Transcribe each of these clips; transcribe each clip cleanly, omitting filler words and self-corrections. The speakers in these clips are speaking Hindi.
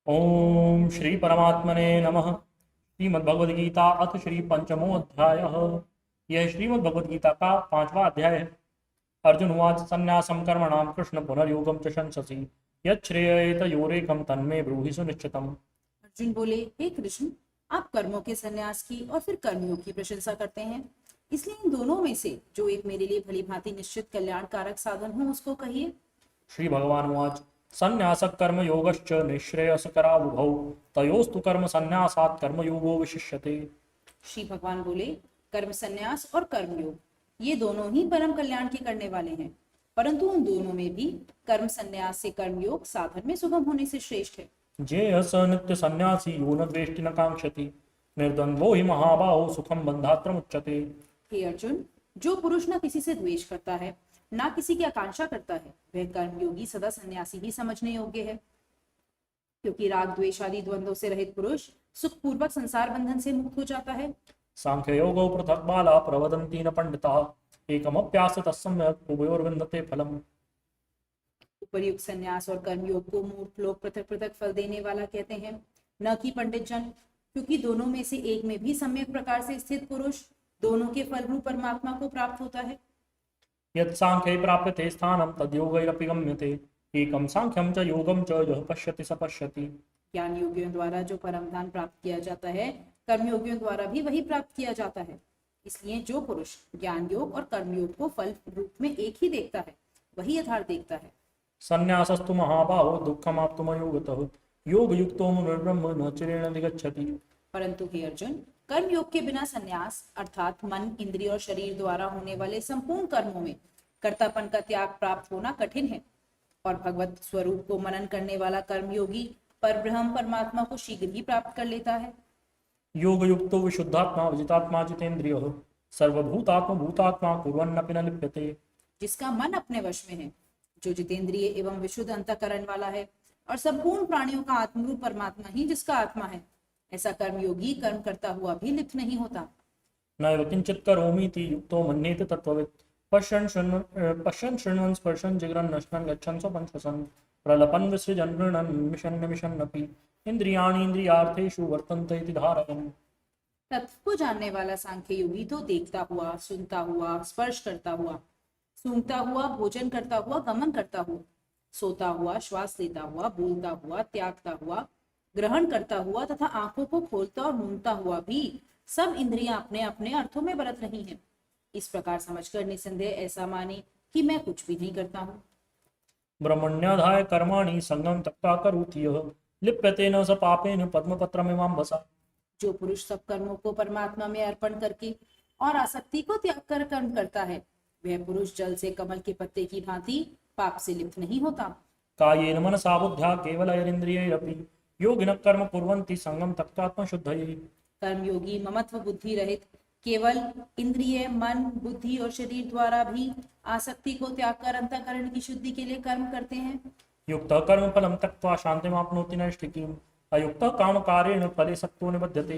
ओम श्री परमात्मने नमः। श्रीमद्भगवद्गीता अथ श्री पंचमो अध्याय। यह श्रीमद्भगवद्गीता का पांचवा अध्याय है। अर्जुन उवाच संन्यासं कर्मणां कृष्ण पुनर्योगं च शंससि यच्छ्रेययेतयोरेकं तन्मे ब्रूहि सुनिश्चितम्। अर्जुन बोले, हे कृष्ण, आप कर्मों के संन्यास की और फिर कर्मयोग की प्रशंसा करते हैं, इसलिए इन दोनों में से जो एक मेरे लिए भली भांति निश्चित कल्याणकारक साधन हो उसको कहिए। श्री भगवान उवाच संन्यासः कर्मयोगश्च निःश्रेयसकरावुभौ तयोस्तु कर्म संन्यासात् कर्मयोगो विशिष्यते। श्री भगवान बोले, कर्म संन्यास और कर्मयोग ये दोनों ही परम कल्याण के करने वाले हैं, परंतु उन दोनों में भी कर्म संन्यास से कर्मयोग साधन में सुगम होने से श्रेष्ठ है। जेह स नित्य सन्यासी यो न द्वेष्टि न कांक्षति निर्द्वंद्वो हि महाबाहो सुखम बंधात्रमुच्यते। हे अर्जुन, जो पुरुष न किसी से द्वेष करता है ना किसी की आकांक्षा करता है वह कर्मयोगी सदा सन्यासी ही समझने योग्य है, क्योंकि राग द्वेष आदि द्वंद्वों से रहित पुरुष सुख पूर्वक संसार बंधन से मुक्त हो जाता है। सांख्ययोगो पृथक बाला प्रवदन्ति न पंडिताः एकमप्यास्य तत्सम्यक् उभयोर्विन्दते फलम्। उपर्युक्त संन्यास और कर्मयोग को मूर्ख लोग पृथक पृथक फल देने वाला कहते हैं, न कि पंडित जन, क्योंकि दोनों में से एक में भी सम्यक प्रकार से स्थित पुरुष दोनों के फल रूप परमात्मा को प्राप्त होता है। यत् सांख्ये प्राप्यते स्थानं तद्योगैरपि गम्यते एकं सांख्यं च योगं च यः पश्यति स पश्यति। ज्ञान योगियों द्वारा जो परम ज्ञान प्राप्त किया जाता है कर्मयोगियों द्वारा भी वही प्राप्त किया जाता है। इसलिए जो पुरुष ज्ञान योग और कर्मयोग को फल रूप में एक ही देखता है वही यथार्थ देखता है। संन्यासस्तु महाबाहो दुःखमाप्तुमयोगतः योगयुक्तो मुनिर्ब्रह्म न चिरेण निगच्छति। परंतु हे अर्जुन, कर्म योग के बिना संन्यास अर्थात मन, इंद्रिय और शरीर द्वारा होने वाले संपूर्ण कर्मों में कर्तापन का त्याग प्राप्त होना कठिन है, और भगवत स्वरूप को मनन करने वाला कर्मयोगी परब्रह्म परमात्मा को शीघ्र ही प्राप्त कर लेता है। योगयुक्तो विशुद्धात्मा विजितात्मा जितेन्द्रियः सर्वभूतात्म भूतात्मा कुर्वन्नपि न लिप्यते। जिसका मन अपने वश में है, जो जितेंद्रिय एवं विशुद्ध अंतःकरण वाला है और संपूर्ण प्राणियों का आत्मरूप परमात्मा ही जिसका आत्मा है, ऐसा कर्मयोगी कर्म करता हुआ भी लिप्त नहीं होता। नैव किंचित् करोमीति युक्तो मन्येते तत्त्ववित् पश्यन् शृण्वन् स्पर्शन् जिघ्रन् नश्नन् गच्छन् स्वपन् श्वसन् प्रलपन् विसृजन् गृह्णन् मिशन् निमिषन्नपि इन्द्रियाणि इन्द्रियार्थेषु वर्तन्ते इति धारयन्। तत्व को जानने वाला सांख्य योगी तो देखता हुआ, सुनता हुआ, स्पर्श करता हुआ, सूंघता हुआ, भोजन करता हुआ, गमन करता हुआ, सोता हुआ, श्वास लेता हुआ, बोलता हुआ, त्यागता हुआ, ग्रहण करता हुआ तथा आंखों को खोलता और मूंदता हुआ भी सब इंद्रियां अपने अपने अर्थों में बरत रही हैं। इस प्रकार समझकर निसंदेह ऐसा माने कि मैं कुछ भी नहीं करता हूँ। ब्रह्मण्याधाय कर्माणि संगं त्यक्त्वा करोति यः लिप्यते न स पापेन पद्मपत्रमिवाम्भसा। जो पुरुष सब कर्मों को परमात्मा में अर्पण करके और आसक्ति को त्याग कर कर्म करता है वह पुरुष जल से कमल के पत्ते की भांति पाप से लिप्त नहीं होता। कायेन मनसा बुद्ध्या केवलैरिन्द्रियैरपि योगिनः कर्म कुर्वन्ति संगं त्यक्त्वात्मशुद्धये। कर्मयोगी ममत्व बुद्धि रहित केवल इंद्रिय, मन, बुद्धि और शरीर द्वारा भी आसक्ति को त्याग कर अंतःकरण की शुद्धि के लिए कर्म करते हैं। युक्तः कर्मफलं त्यक्त्वा शान्तिमाप्नोति नैष्ठिकीम् अयुक्तः कामकारेण फले सक्तो निबध्यते।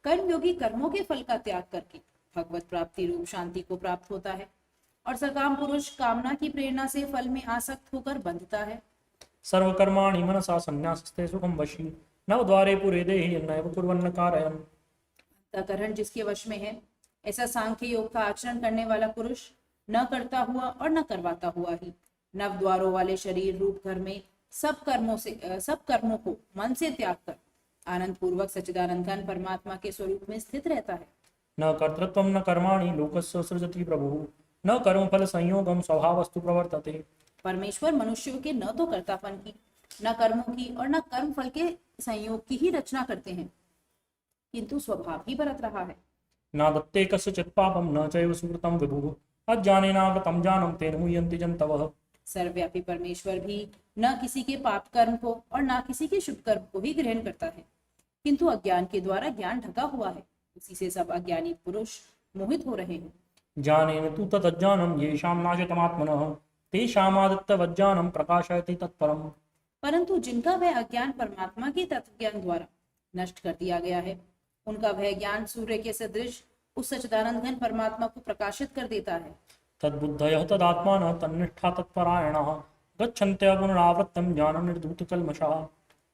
कर्मयोगी कर्मों के फल का त्याग करके भगवत प्राप्ति रूप शांति को प्राप्त होता है, और सकाम पुरुष कामना की प्रेरणा से फल में आसक्त होकर बंधता है। सर्वकर्माणि मनसा संन्यासस्ते सुखं वशी नवद्वारे पुरे देहि नैव कुर्वन्न कारयन्। अंतःकरण जिसके वश में है ऐसा सांख्य योग का आचरण करने वाला पुरुष न करता हुआ और न करवाता हुआ ही नव द्वारों वाले शरीर रूप घर में सब कर्मों को मन से त्याग कर आनंद पूर्वक सच्चिदानंद घन परमात्मा के स्वरूप में स्थित रहता है। न कर्तृत्वं न कर्माणि लोकस्य सृजति प्रभुः न कर्मफल संयोगं स्वभावस्तु प्रवर्तते। परमेश्वर मनुष्यों के न तो कर्तापन की, न कर्मों की और न कर्म फल के संयोग की ही रचना करते हैं, किंतु स्वभाव ही बरत रहा है। न दत्ते कस्यचित् पापं न चैव सुकृतं विभुः अज्ञानेनावृतं ज्ञानं तेन मुह्यन्ति जन्तवः। सर्वव्यापी परमेश्वर भी न किसी के पाप कर्म को और न किसी के शुभ कर्म को ही ग्रहण करता है, किंतु अज्ञान के द्वारा ज्ञान ढका हुआ है, उसी से सब अज्ञानी पुरुष मोहित हो रहे हैं। ज्ञानेन तु ततज्ञानं येषां नाशितमात्मनः तेषामादित्यवज्ञानं प्रकाशयति तत्परम्। परंतु जिनका वह अज्ञान परमात्मा के तत्व ज्ञान द्वारा नष्ट कर दिया गया है, उनका वह ज्ञान सूर्य के सदृश उस सच्चिदानंद घन परमात्मा को प्रकाशित कर देता है। तद्बुद्धयः तदात्मानः तन्निष्ठा तत्परायणाः गच्छन्त्यः पुनरावृत्तं ज्ञानं निर्धूतकल्मषाः।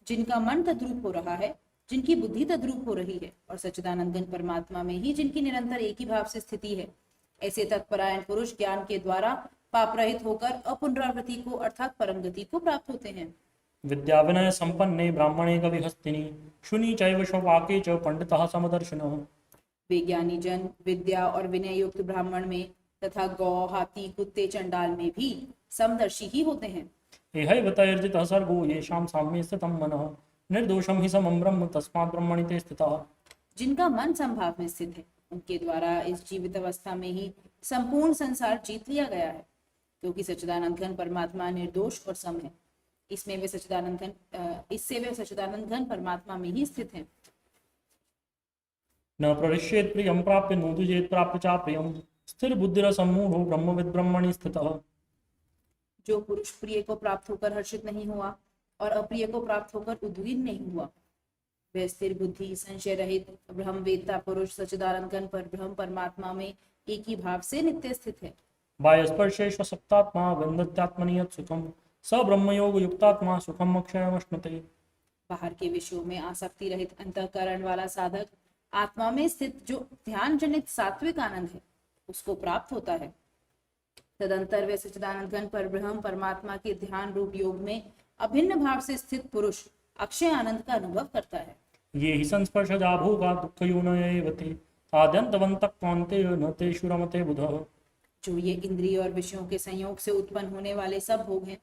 जिनका मन तद्रूप हो रहा है, जिनकी बुद्धि तद्रूप हो रही है और सच्चिदानंद घन परमात्मा में ही जिनकी निरंतर एक ही भाव से स्थिति है, ऐसे तत्परायण पुरुष ज्ञान के द्वारा पाप रहित होकर अपुनरावृत्ति को अर्थात परम गति को प्राप्त होते हैं। विद्या विनय संपन्ने ब्राह्मणे कविहस्तिनि शुनि चैव शोभाके च पंडितः समदर्शिनः। वे ज्ञानी जन विद्या और विनय युक्त ब्राह्मण में तथा गौ, हाथी, कुत्ते, चंडाल में भी समदर्शी ही होते हैं। एहैव तैर्जितः सर्गो येषां साम्ये स्थितं मनः निर्दोषं हि समं ब्रह्म तस्मात् ब्रह्मणि ते स्थितः। जिनका मन समभाव में स्थित है, उनके द्वारा इस जीवित अवस्था में ही संपूर्ण संसार जीत लिया गया है, क्योंकि सच्चिदानंद घन परमात्मा निर्दोष और सम है। इससे वे सच्चिदानंद घन परमात्मा में ही स्थित हैं। न प्रविश्येत् प्रियं प्राप्य नोदुजेत् प्राप्य च प्रियं स्थिर बुद्धिरसम्मूढो ब्रह्मविद् ब्रह्मणि स्थितः। जो पुरुष प्रिय को प्राप्त होकर हर्षित नहीं हुआ और अप्रिय को प्राप्त होकर उद्विग्न नहीं हुआ, वह स्थिर बुद्धि, संशय रहित ब्रह्मवेत्ता पुरुष सच्चिदानंद घन पर ब्रह्म परमात्मा में एक ही भाव से नित्य स्थित है। बाह्यस्पर्शेष्वसक्तात्मा विन्दत्यात्मनि यत् सुखं स ब्रह्मयोग युक्तात्मा सुखम अक्षयमश्नुते। बाहर के विषयों में आसक्ति रहित अंतःकरण वाला साधक आत्मा में स्थित जो ध्यान जनित सात्विक आनंद है, उसको प्राप्त होता है। तदंतर वे सच्चिदानंद घन पर ब्रह्म परमात्मा के ध्यान रूप योग में अभिन्न भाव से स्थित पुरुष अक्षय आनंद का अनुभव करता है। ये ही संस्पर्शजा भोगा दुःखयोनयैवते आद्यन्तवन्तक्त्वान्ते न तेषु रमते बुधः। जो ये इंद्रिय और विषयों के संयोग से उत्पन्न होने वाले सब भोग हैं,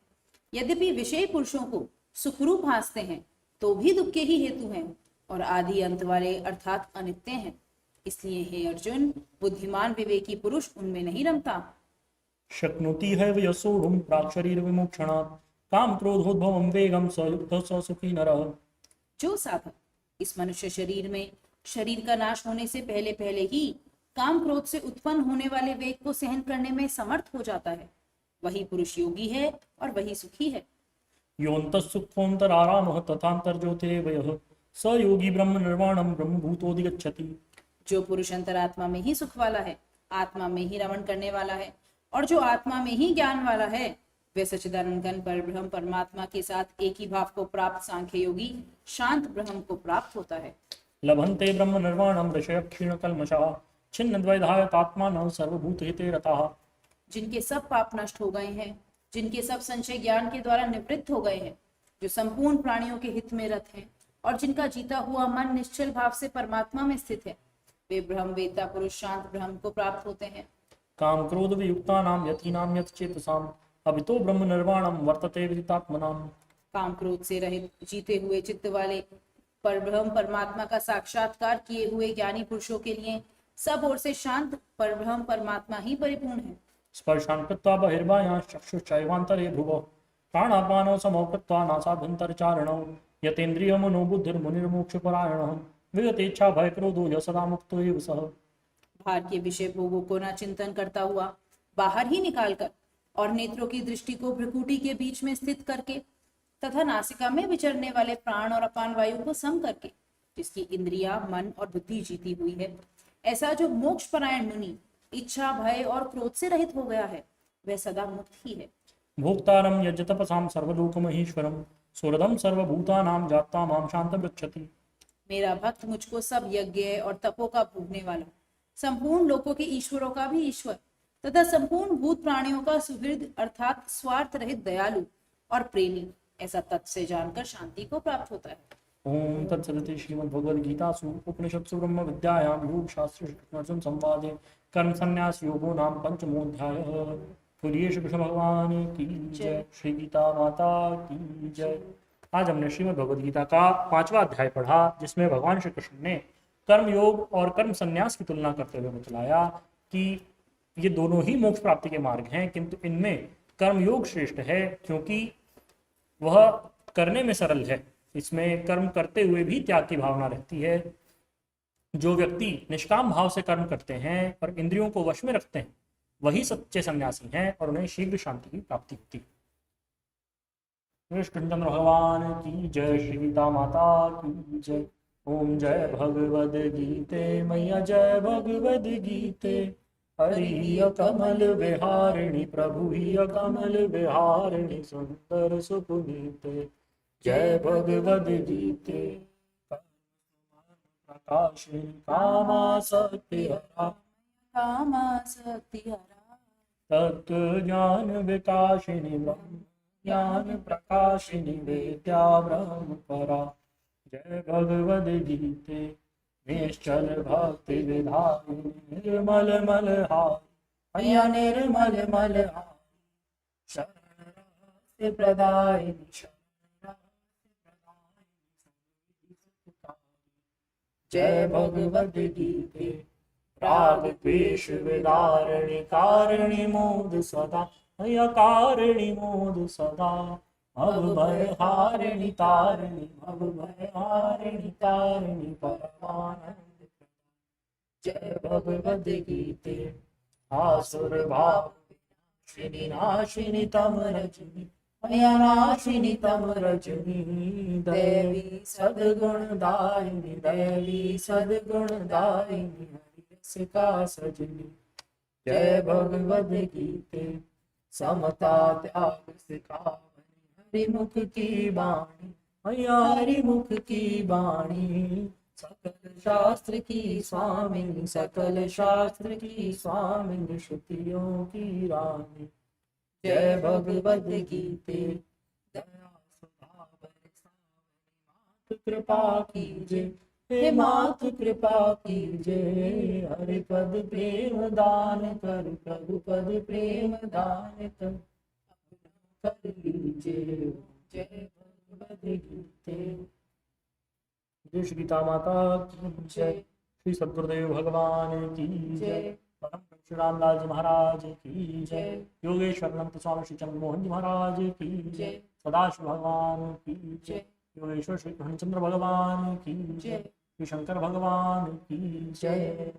यद्यपि विषय पुरुषों को सुखरूप भासते हैं, तो भी दुख के ही हेतु हैं और आदि अंत वाले अर्थात अनित्य हैं। इसलिए हे अर्जुन, बुद्धिमान विवेकी पुरुष उनमें नहीं रमता। शक्नोति हैव यशोढुं प्राक्शरीर विमोक्षणात् काम क्रोधोद्भवं वेगं स युक्तः स सुखी नरः। जो साधक इस मनुष्य शरीर में शरीर का नाश होने से पहले पहले ही काम क्रोध से उत्पन्न होने वाले वेग को सहन करने में समर्थ हो जाता है, वही पुरुष योगी है और वही सुखी है। योऽन्तः सुखोऽन्तरारामः तथान्तर्ज्योतिरेवयः स योगी ब्रह्म निर्वाणं ब्रह्मभूतोऽधिगच्छति। जो पुरुष अंतरात्मा में ही सुख वाला है, आत्मा में ही रमण करने वाला है और जो आत्मा में ही ज्ञान वाला है, वे सच्चिदानंद घन पर ब्रह्म परमात्मा के साथ एक ही भाव को प्राप्त सांख्य योगी शांत ब्रह्म को प्राप्त होता है। लभन्ते ब्रह्म निर्वाणं ऋषयः क्षीणकल्मषाः छिन्नद्वैधायतात्मानः सर्वभूतहिते रताः। जिनके सब पाप नष्ट हो गए हैं, जिनके सब संशय ज्ञान के द्वारा निवृत्त हो गए हैं, जो संपूर्ण प्राणियों के हित में रत हैं और जिनका जीता हुआ मन निश्चल भाव से परमात्मा में स्थित है, वे ब्रह्मवेत्ता पुरुष शांत ब्रह्म को प्राप्त होते हैं। काम क्रोध वियुक्तानां यतीनां यतचेतसाम् अभितो ब्रह्म निर्वाणं वर्तते विदितात्मनां। काम क्रोध से रहित जीते हुए चित्त वाले पर ब्रह्म परमात्मा का साक्षात्कार किए हुए ज्ञानी पुरुषों के लिए सब ओर से शांत पर ब्रह्म परमात्मा ही परिपूर्ण है। स्पर्शान् कृत्वा बहिर्बाह्यां चक्षुश्चैवान्तरे भ्रुवः प्राणापानौ समौ कृत्वा नासाभ्यन्तरचारिणौ यतेन्द्रियमनो बुद्धिर्मुनिर्मोक्षपरायणः विगतेच्छा भयक्रोधो यः सदा मुक्तो एव सः। बाहर के विषय भोगों को न चिंतन करता हुआ बाहर ही निकालकर और नेत्रों की दृष्टि को भ्रुकुटी के बीच में स्थित करके तथा नासिका में विचरने वाले प्राण और अपान वायु को सम करके, जिसकी इंद्रिया, मन और बुद्धि जीती हुई है, ऐसा जो मोक्ष परायण मुनि इच्छा, भय और क्रोध से रहित हो गया है, वह सदा मुक्त ही है। भोक्तारं यज्ञतपसां सर्वलोकमहेश्वरं सुहृदं सर्वभूतानां जात्वा मां शान्तं गच्छति। मेरा भक्त मुझको सब यज्ञ और तपों का भोगने वाला, संपूर्ण लोकों के ईश्वरों का भी ईश्वर तथा संपूर्ण भूत प्राणियों का सुहृद अर्थात स्वार्थ रहित दयालु और प्रेमी, ऐसा तत् से जानकर शांति को प्राप्त होता है। ओम तत्सदिति श्रीमद्भगवद्गीतासु उपनिषत्सु ब्रह्मविद्यायां योगशास्त्रे कृष्णार्जुन संवादे कर्म संन्यास योगो नाम पंचमोऽध्यायः। बोलिए श्री कृष्ण भगवान की जय, श्री गीता माता की जय। आज हमने श्रीमद् भगवद गीता का 5वां अध्याय पढ़ा, जिसमें भगवान श्री कृष्ण ने कर्म योग और कर्म संन्यास की तुलना करते हुए बतलाया कि ये दोनों ही मोक्ष प्राप्ति के मार्ग हैं, किंतु इनमें कर्म योग श्रेष्ठ है क्योंकि वह करने में सरल है। इसमें कर्म करते हुए भी त्याग की भावना रहती है। जो व्यक्ति निष्काम भाव से कर्म करते हैं और इंद्रियों को वश में रखते हैं, वही सच्चे सन्यासी हैं और उन्हें शीघ्र शांति की प्राप्ति होती है। कृष्णचंद्र भगवान की जय, श्री गीता माता की जय। ओम जय भगवद गीते मैया, जय भगवद गीते। हरि कमल विहारिणी प्रभु ही कमल विहारिणी सुंदर सुपुनीते। जय भगवद गीते प्रकाशिनी कामासक्ति हरा कामासक्ति हरा तत्व ज्ञान विकासिनी ब्रह्म ज्ञान प्रकाशिनी वेद्या ब्रह्म परा। जय भगवद गीते निश्चल भक्ति विधायिनी निर्मल मलहारी मैया निर्मल मलहारी शरण रस प्रदायिनी शरण रस प्रदायिनी सुखकारी। जय भगवद गीते राग द्वेष विदारिणी कारिणी मोद सदा मैया कारिणी मोद सदा भव भय हारिणी तारिणी भव भय हारिणी तारिणी परमानंद। जय भगवद गीते आसुर भाव विनाशिनी नाशिनी तम रजनी मैया नाशिनी तम रजनी देवी सद्गुण दायिनी देवी सद्गुण दायिनी हरिरस का सजनी। जय भगवद गीते समता त्याग सिखावनी हरिमुख की बाणी मैया हरिमुख की बाणी सकल शास्त्र की स्वामिनी सकल शास्त्र की स्वामिनी श्रुतियों की रानी। जय भगवद गीते दया सुधा बरसावनी मात कृपा कीजे हे मात कृपा कीजे हरि पद प्रेम दान कर प्रभु पद प्रेम दान कर लीजिए। जय भगवद गीते। जय श्री गीता माता की जय। श्री सद्गुरुदेव भगवान की जय। परम श्री रामलाल जी महाराज की जय। योगेश्वर अनंत स्वामी श्री चंद्रमोहन जी महाराज की जय। सदाशिव भगवान की जय। योगेश्वर श्री हरिचंद्र भगवान की जय। श्री शंकर भगवान की जय।